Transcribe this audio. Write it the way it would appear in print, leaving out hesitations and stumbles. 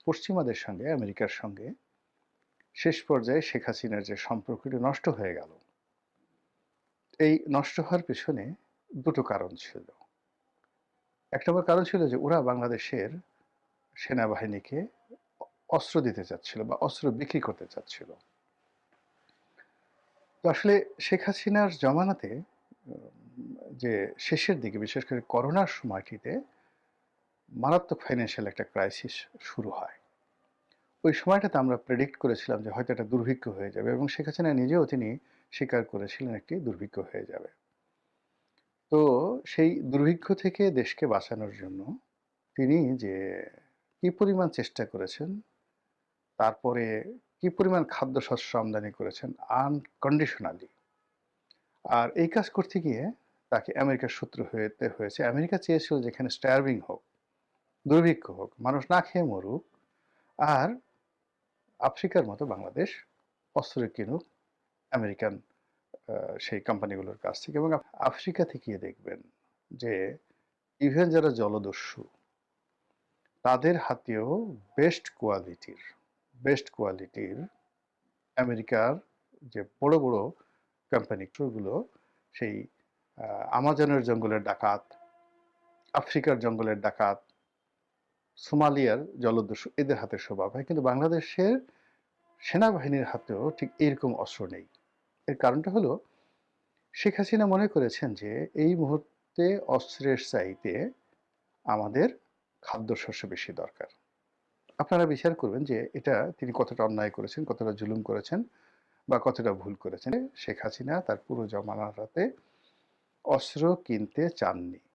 পশ্চিমাদের সঙ্গে, আমেরিকার সঙ্গে শেষ পর্যায়ে শেখ হাসিনার যে সম্পর্কটি নষ্ট হয়ে গেল, এই নষ্ট হওয়ার পেছনে দুটো কারণ ছিল। এক নম্বর কারণ ছিল যে ওরা বাংলাদেশের সেনাবাহিনীকে অস্ত্র দিতে চাচ্ছিল বা অস্ত্র বিক্রি করতে চাচ্ছিল। তো আসলে শেখ হাসিনার জমানাতে যে শেষের দিকে বিশেষ করে করোনার সময়টিতে মারাত্মক ফাইন্যান্সিয়াল একটা ক্রাইসিস শুরু হয়। ওই সময়টাতে আমরা প্রেডিক্ট করেছিলাম যে হয়তো একটা দুর্ভিক্ষ হয়ে যাবে এবং শেখ হাসিনা নিজেও তিনি স্বীকার করেছিলেন একটি দুর্ভিক্ষ হয়ে যাবে। তো সেই দুর্ভিক্ষ থেকে দেশকে বাঁচানোর জন্য তিনি যে কি পরিমাণ চেষ্টা করেছেন, তারপরে কি পরিমাণ খাদ্যশস্য আমদানি করেছেন আনকন্ডিশনালি। আর এই কাজ করতে গিয়ে তাকে আমেরিকার শত্রু হতে হয়েছে। আমেরিকা চেয়েছিল যেখানে স্টার্ভিং হোক, দুর্ভিক্ষ হোক, মানুষ না খেয়ে মরুক, আর আফ্রিকার মতো বাংলাদেশ অস্ত্র কিনুক আমেরিকান সেই কোম্পানিগুলোর কাছ থেকে। এবং আফ্রিকা থেকে দেখবেন যে ইভেন যারা জলদস্যু তাদের হাতেও বেস্ট কোয়ালিটির আমেরিকার যে বড় বড় কোম্পানিগুলো সেই আমাজনের জঙ্গলের ডাকাত, আফ্রিকার জঙ্গলের ডাকাত, সোমালিয়ার জলদস্যু এদের হাতে স্বভাব হয়, কিন্তু বাংলাদেশের সেনাবাহিনীর হাতেও ঠিক এরকম অস্ত্র নেই। এর কারণটা হলো শেখ হাসিনা মনে করেছেন যে এই মুহূর্তে অস্ত্রের চাইতে আমাদের খাদ্যশস্য বেশি দরকার। আপনারা বিচার করবেন যে এটা তিনি কতটা অন্যায় করেছেন, কতটা জুলুম করেছেন বা কতটা ভুল করেছেন। শেখ হাসিনা তার পুরো জমানাতে অস্ত্র কিনতে চাননি।